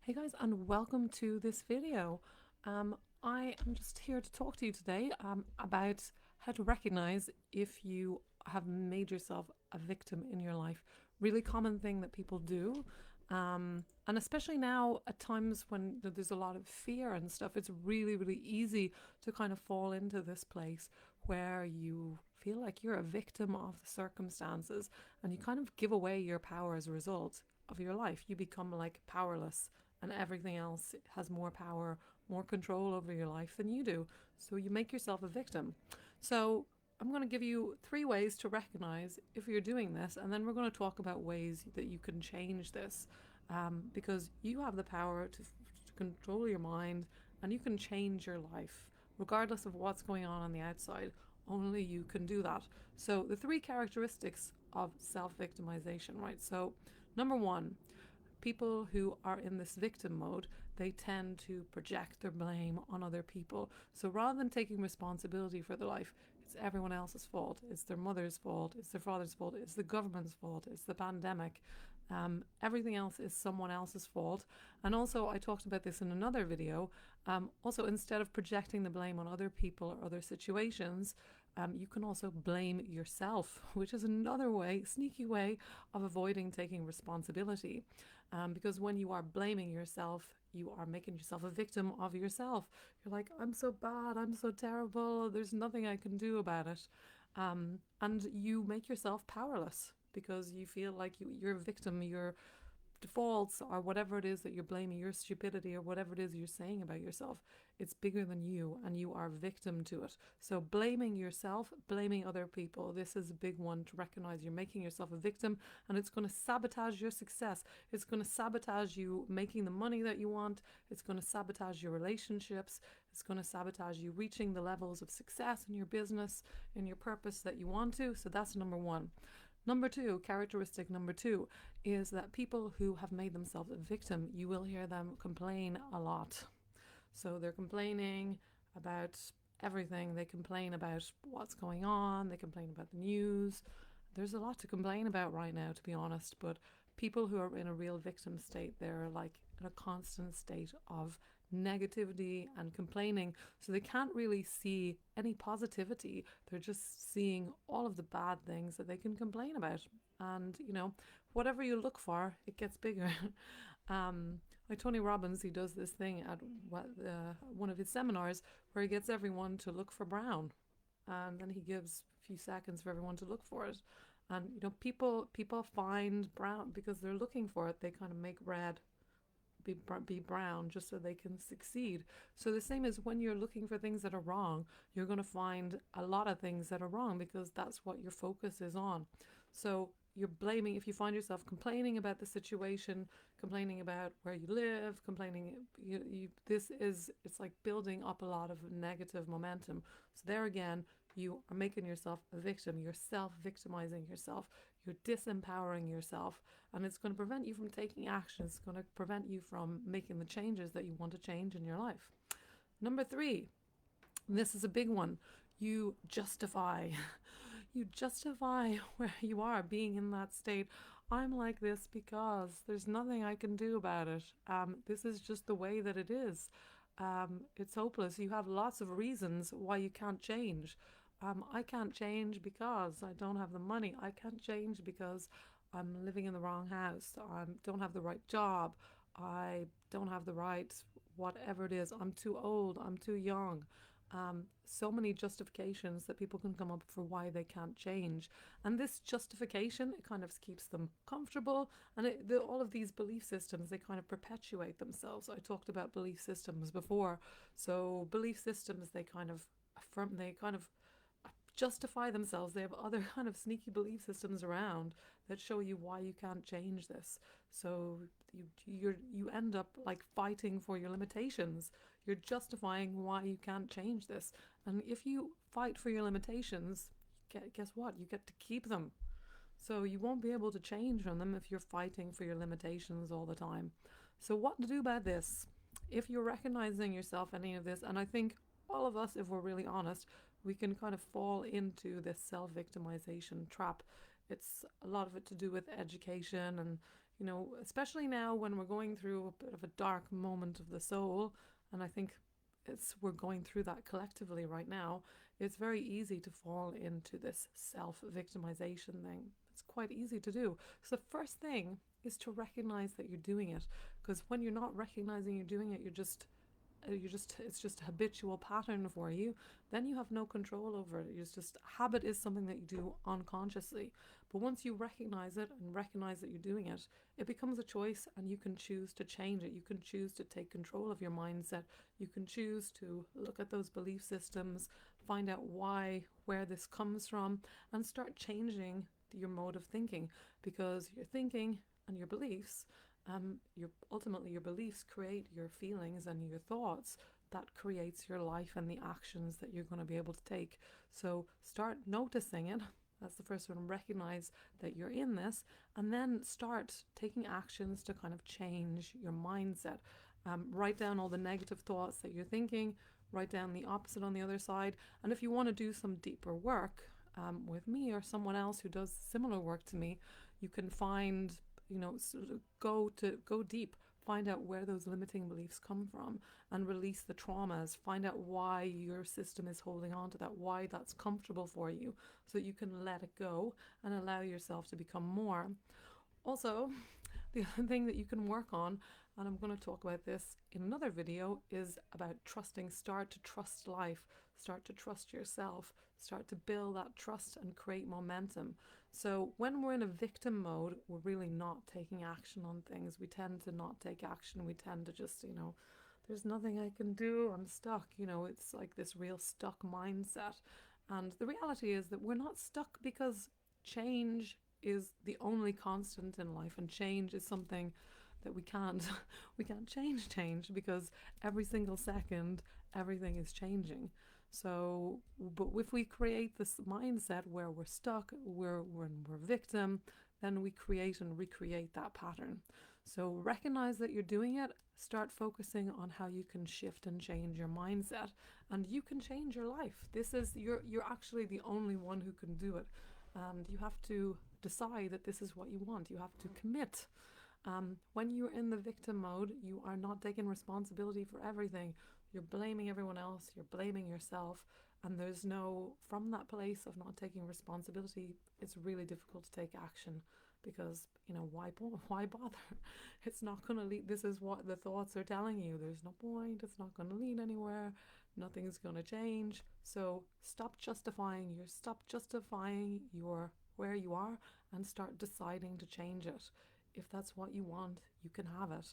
Hey guys, and welcome to this video. I am just here to talk to you today about how to recognize if you have made yourself a victim in your life. Really common thing that people do. And especially now at times when there's a lot of fear and stuff, it's really, really easy to kind of fall into this place where you feel like you're a victim of the circumstances and you kind of give away your power as a result of your life. You become like powerless and everything else has more power, more control over your life than you do. So you make yourself a victim. So I'm going to give you 3 ways to recognize if you're doing this, and then we're going to talk about ways that you can change this because you have the power to control your mind and you can change your life regardless of what's going on the outside. Only you can do that. So, the 3 characteristics of self victimization, right? So, number one, people who are in this victim mode, they tend to project their blame on other people. So rather than taking responsibility for their life, it's everyone else's fault. It's their mother's fault. It's their father's fault. It's the government's fault. It's the pandemic. Everything else is someone else's fault. And also, I talked about this in another video. Also, instead of projecting the blame on other people or other situations, you can also blame yourself, which is another way, sneaky way, of avoiding taking responsibility. Because when you are blaming yourself, you are making yourself a victim of yourself. You're like, I'm so bad, I'm so terrible, there's nothing I can do about it. And you make yourself powerless because you feel like you're a victim, you're defaults or whatever it is that you're blaming, your stupidity or whatever it is you're saying about yourself, it's bigger than you and you are victim to it. So blaming yourself, blaming other people, this is a big one to recognize. You're making yourself a victim and it's going to sabotage your success. It's going to sabotage you making the money that you want. It's going to sabotage your relationships. It's going to sabotage you reaching the levels of success in your business, in your purpose that you want to. So that's number one. Number two, characteristic number two, is that people who have made themselves a victim, you will hear them complain a lot. So they're complaining about everything. They complain about what's going on. They complain about the news. There's a lot to complain about right now, to be honest. But people who are in a real victim state, they're like in a constant state of negativity and complaining. So they can't really see any positivity. They're just seeing all of the bad things that they can complain about. And, whatever you look for, it gets bigger. Like Tony Robbins, he does this thing at one of his seminars where he gets everyone to look for brown. And then he gives a few seconds for everyone to look for it. And, people find brown because they're looking for it. They kind of make red be brown just so they can succeed. So the same as when you're looking for things that are wrong, you're going to find a lot of things that are wrong because that's what your focus is on. So you're blaming, if you find yourself complaining about the situation, complaining about where you live, complaining, it's like building up a lot of negative momentum. So there again, you are making yourself a victim. You're self-victimizing yourself. You're disempowering yourself. And it's going to prevent you from taking action. It's going to prevent you from making the changes that you want to change in your life. Number three, this is a big one. You justify. You justify where you are being in that state. I'm like this because there's nothing I can do about it. This is just the way that it is. It's hopeless. You have lots of reasons why you can't change. I can't change because I don't have the money. I can't change because I'm living in the wrong house. I don't have the right job. I don't have the right whatever it is. I'm too old. I'm too young. So many justifications that people can come up for why they can't change. And this justification, it kind of keeps them comfortable. And all of these belief systems, they kind of perpetuate themselves. I talked about belief systems before. So belief systems, they kind of justify themselves. They have other kind of sneaky belief systems around that show you why you can't change this. So you end up like fighting for your limitations. You're justifying why you can't change this. And if you fight for your limitations, guess what? You get to keep them. So you won't be able to change from them if you're fighting for your limitations all the time. So what to do about this? If you're recognizing yourself any of this, and I think all of us, if we're really honest, we can kind of fall into this self-victimization trap. It's a lot of it to do with education and You know, especially now when we're going through a bit of a dark moment of the soul, and I think we're going through that collectively right now. It's very easy to fall into this self-victimization thing. It's quite easy to do. So the first thing is to recognize that you're doing it, because when you're not recognizing you're doing it, it's just a habitual pattern for you. Then you have no control over it. It's just habit is something that you do unconsciously. But once you recognize it and recognize that you're doing it, it becomes a choice, and you can choose to change it. You can choose to take control of your mindset. You can choose to look at those belief systems, find out where this comes from, and start changing your mode of thinking, because your thinking and your beliefs, ultimately your beliefs create your feelings, and your thoughts that creates your life and the actions that you're going to be able to take. So start noticing it. That's the first one. Recognize that you're in this, and then start taking actions to kind of change your mindset. Write down all the negative thoughts that you're thinking, write down the opposite on the other side. And if you want to do some deeper work with me or someone else who does similar work to me, you can find, sort of go deep, find out where those limiting beliefs come from, and release the traumas. Find out why your system is holding on to that, why that's comfortable for you, so that you can let it go and allow yourself to become more. Also, the other thing that you can work on, and I'm going to talk about this in another video, is about trusting. Start to trust life, start to trust yourself, start to build that trust and create momentum. So when we're in a victim mode, we're really not taking action on things. We tend to not take action. We tend to just, there's nothing I can do, I'm stuck. It's like this real stuck mindset. And the reality is that we're not stuck, because change is the only constant in life, and change is something that we can't change, because every single second everything is changing. So, but if we create this mindset where we're stuck, we're victim, then we create and recreate that pattern. So recognize that you're doing it, start focusing on how you can shift and change your mindset, and you can change your life. This is, you're actually the only one who can do it. And you have to decide that this is what you want. You have to commit. When you're in the victim mode, you are not taking responsibility for everything. You're blaming everyone else, you're blaming yourself, and there's no, from that place of not taking responsibility, it's really difficult to take action, because, why bother? It's not going to lead, this is what the thoughts are telling you. There's no point, it's not going to lead anywhere, nothing's going to change. So stop justifying your where you are, and start deciding to change it. If that's what you want, you can have it.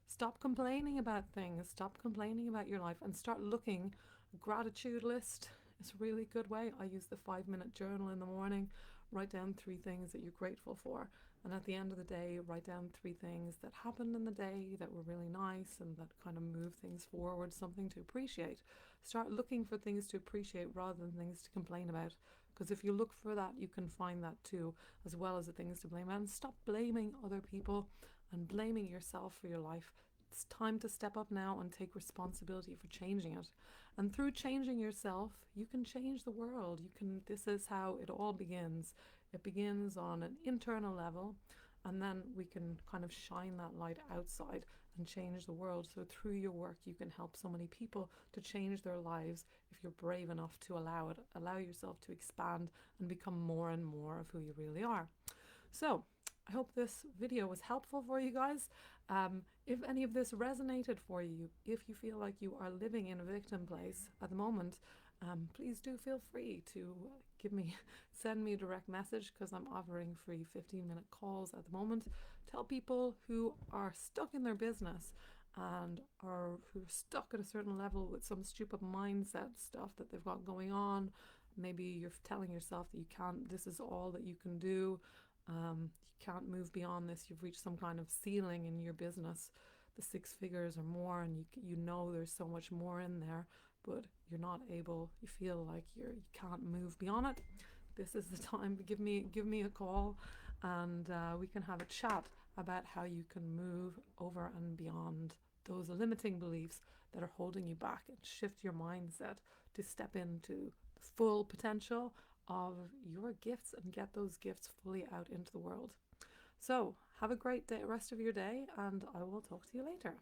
Stop complaining about things, stop complaining about your life, and start looking. A gratitude list is a really good way. I use the 5-minute journal in the morning. Write down 3 things that you're grateful for, and at the end of the day, write down 3 things that happened in the day that were really nice and that kind of move things forward, something to appreciate. Start looking for things to appreciate rather than things to complain about, because if you look for that, you can find that too, as well as the things to blame. And stop blaming other people and blaming yourself for your life. It's time to step up now and take responsibility for changing it. And through changing yourself, you can change the world. This is how it all begins. It begins on an internal level, and then we can kind of shine that light outside and change the world. So through your work, you can help so many people to change their lives if you're brave enough to allow it. Allow yourself to expand and become more and more of who you really are. So I hope this video was helpful for you guys. If any of this resonated for you, if you feel like you are living in a victim place at the moment, please do feel free to send me a direct message, because I'm offering free 15-minute calls at the moment. Tell people who are stuck in their business and who are stuck at a certain level with some stupid mindset stuff that they've got going on. Maybe you're telling yourself that you can't, this is all that you can do. You can't move beyond this. You've reached some kind of ceiling in your business, the 6 figures or more, and you know there's so much more in there, but you're not able, you feel like you can't move beyond it. This is the time to give me a call, and we can have a chat about how you can move over and beyond those limiting beliefs that are holding you back, and shift your mindset to step into the full potential of your gifts and get those gifts fully out into the world. So have a great day, rest of your day, and I will talk to you later.